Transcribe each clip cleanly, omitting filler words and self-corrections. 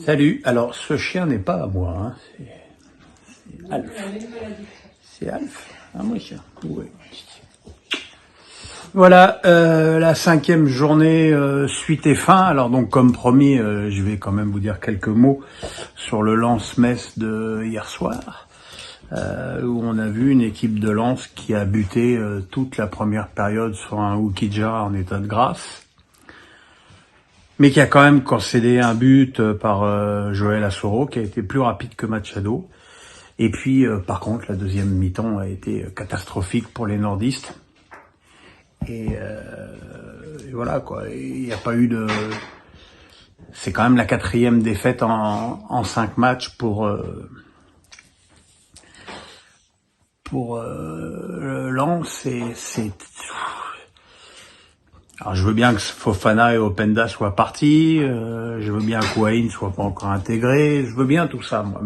Salut, alors ce chien n'est pas à moi, hein. C'est Alf. C'est Alf, ah moi chien. Ouais. Voilà, la 5e journée suite et fin. Alors donc comme promis, je vais quand même vous dire quelques mots sur le Lens-Metz de hier soir, où on a vu une équipe de Lens qui a buté toute la première période sur un Oukidja en état de grâce, mais qui a quand même concédé un but par Joël Assoro, qui a été plus rapide que Machado. Et puis par contre la deuxième mi-temps a été catastrophique pour les nordistes. Et voilà quoi, il n'y a pas eu de... C'est quand même la 4e défaite en 5 matchs pour Lens. C'est... Alors je veux bien que Fofana et Openda soient partis, je veux bien que Wayne soit pas encore intégré, je veux bien tout ça moi,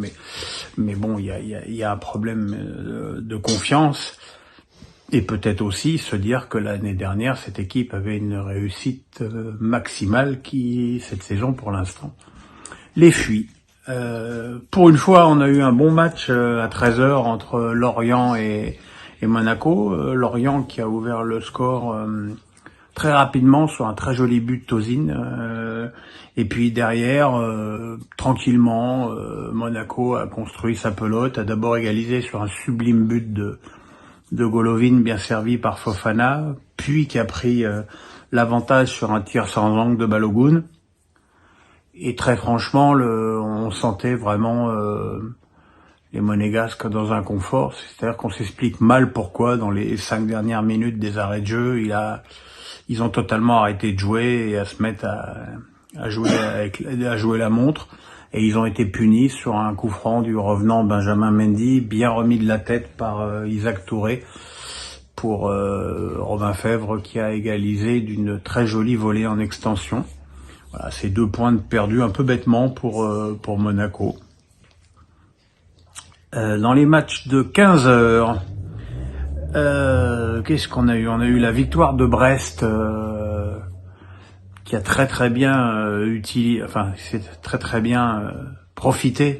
mais bon, il y a un problème de confiance. Et peut-être aussi se dire que l'année dernière, cette équipe avait une réussite maximale qui, cette saison pour l'instant, les fuit. Pour une fois, on a eu un bon match à 13h entre Lorient et Monaco. Lorient qui a ouvert le score très rapidement sur un très joli but de Tozin. Et puis derrière, tranquillement, Monaco a construit sa pelote, a d'abord égalisé sur un sublime but de Golovin bien servi par Fofana, puis qui a pris l'avantage sur un tir sans angle de Balogun. Et très franchement, on sentait vraiment les Monégasques dans un confort. C'est-à-dire qu'on s'explique mal pourquoi dans les 5 dernières minutes des arrêts de jeu, ils ont totalement arrêté de jouer et à se mettre à jouer la montre. Et ils ont été punis sur un coup franc du revenant Benjamin Mendy, bien remis de la tête par Isaac Touré pour Robin Fèvre qui a égalisé d'une très jolie volée en extension. Voilà, c'est 2 points perdus un peu bêtement pour Monaco. Dans les matchs de 15h, qu'est-ce qu'on a eu ? On a eu la victoire de Brest qui a très bien très bien profité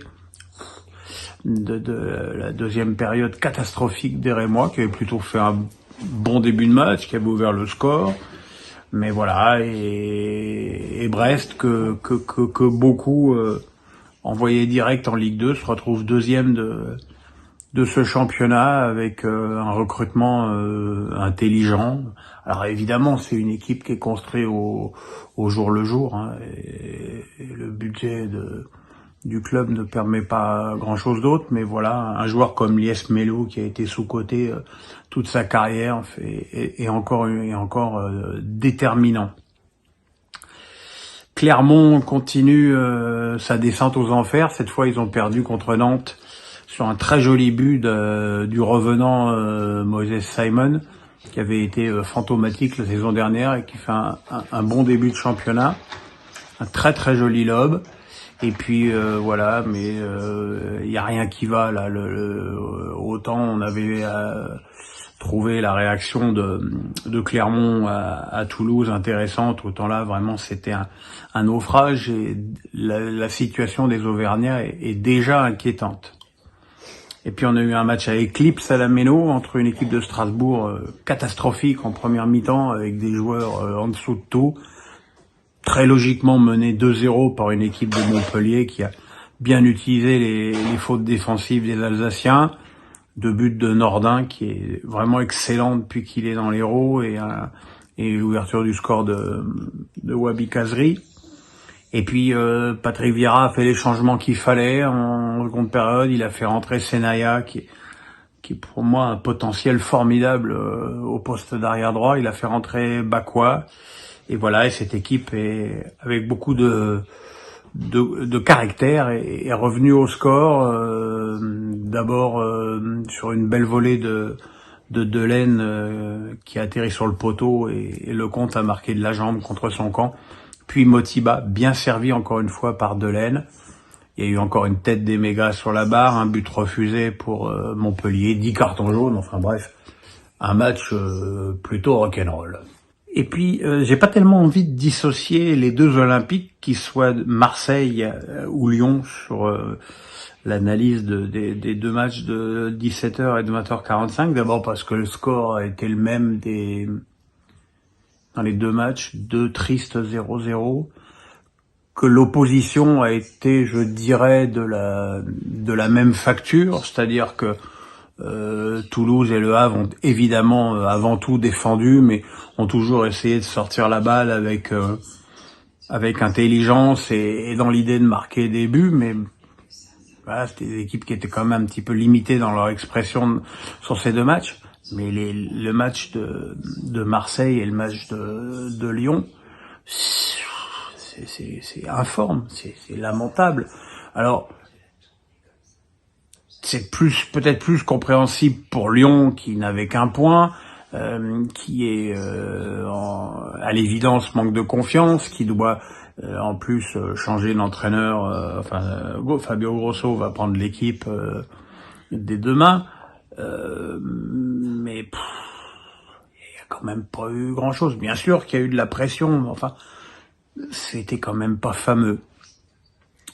de la deuxième période catastrophique des Rémois, qui avait plutôt fait un bon début de match, qui avait ouvert le score, mais voilà, et Brest que beaucoup envoyaient direct en Ligue 2 se retrouve deuxième de ce championnat avec un recrutement intelligent. Alors évidemment, c'est une équipe qui est construite au jour le jour, hein, et le budget du club ne permet pas grand-chose d'autre, mais voilà, un joueur comme Lies Melou qui a été sous-coté toute sa carrière est encore déterminant. Clermont continue sa descente aux enfers. Cette fois, ils ont perdu contre Nantes sur un très joli but du revenant Moses Simon, qui avait été fantomatique la saison dernière et qui fait un bon début de championnat. Un très joli lob. Et puis voilà, mais y a rien qui va là. Autant on avait trouvé la réaction de Clermont à Toulouse intéressante, autant là vraiment c'était un naufrage et la situation des Auvergnats est déjà inquiétante. Et puis on a eu un match à éclipse à la Méno entre une équipe de Strasbourg catastrophique en première mi-temps avec des joueurs en dessous de tout, très logiquement mené 2-0 par une équipe de Montpellier qui a bien utilisé les fautes défensives des Alsaciens, 2 buts de Nordin qui est vraiment excellent depuis qu'il est dans l'Hérault et l'ouverture du score de Wabi Kazri. Et puis Patrick Vieira a fait les changements qu'il fallait en seconde période. Il a fait rentrer Senaya qui est pour moi un potentiel formidable au poste d'arrière droit. Il a fait rentrer Bakwa. Et voilà, et cette équipe est avec beaucoup de caractère est revenue au score. D'abord sur une belle volée de Delaine qui a atterri sur le poteau et Lecomte a marqué de la jambe contre son camp. Puis Motiba, bien servi encore une fois par Delaine. Il y a eu encore une tête des mégas sur la barre, un but refusé pour Montpellier, 10 cartons jaunes, enfin bref, un match plutôt rock'n'roll. Et puis, j'ai pas tellement envie de dissocier les deux Olympiques, qui soient Marseille ou Lyon, sur l'analyse des deux matchs de 17h et de 20h45. D'abord parce que le score a été le même dans les deux matchs, deux tristes 0-0, que l'opposition a été, je dirais, de la même facture, c'est-à-dire que Toulouse et Le Havre ont évidemment avant tout défendu, mais ont toujours essayé de sortir la balle avec intelligence et dans l'idée de marquer des buts, mais voilà, c'était des équipes qui étaient quand même un petit peu limitées dans leur expression sur ces deux matchs. Mais le match de Marseille et le match de Lyon, c'est informe, c'est lamentable. Alors, c'est peut-être plus compréhensible pour Lyon, qui n'avait qu'un point, qui est à l'évidence manque de confiance, qui doit en plus changer d'entraîneur. Fabio Grosso va prendre l'équipe dès demain, mais il y a quand même pas eu grand-chose. Bien sûr qu'il y a eu de la pression, mais enfin, c'était quand même pas fameux.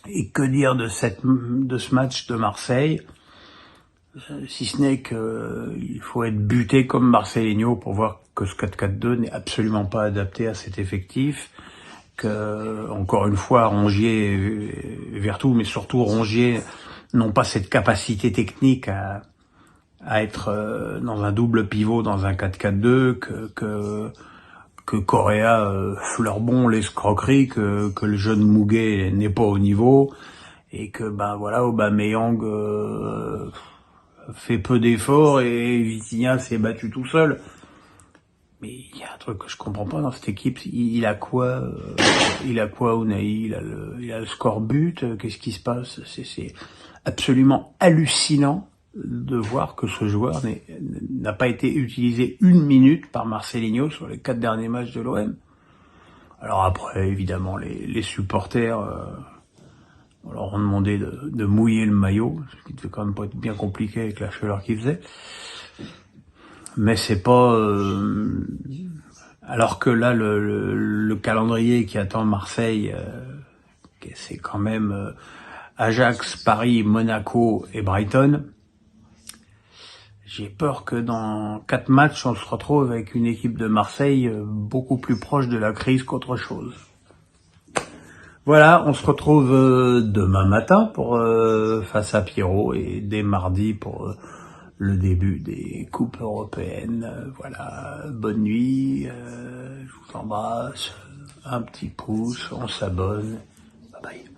Et que dire de ce match de Marseille, si ce n'est que il faut être buté comme Marcelinho pour voir que ce 4-4-2 n'est absolument pas adapté à cet effectif, que, encore une fois, Rongier et Vertou, mais surtout Rongier, n'ont pas cette capacité technique à être dans un double pivot dans un 4-4-2, que Correa fleure bon l'escroquerie, que le jeune Mouguet n'est pas au niveau, et que Aubameyang fait peu d'efforts et Vitinha s'est battu tout seul. Mais il y a un truc que je comprends pas dans cette équipe. Il a quoi Unai? Il a le score but. Qu'est-ce qui se passe? C'est absolument hallucinant de voir que ce joueur n'a pas été utilisé une minute par Marcelinho sur les 4 derniers matchs de l'OM. Alors après, évidemment, les supporters on leur a demandé de mouiller le maillot, ce qui devait quand même pas être bien compliqué avec la chaleur qu'il faisait. Mais c'est pas... alors que là, le calendrier qui attend Marseille, c'est quand même Ajax, Paris, Monaco et Brighton. J'ai peur que dans 4 matchs, on se retrouve avec une équipe de Marseille beaucoup plus proche de la crise qu'autre chose. Voilà, on se retrouve demain matin pour face à Pierrot, et dès mardi pour le début des coupes européennes. Voilà, bonne nuit, je vous embrasse, un petit pouce, on s'abonne, bye bye.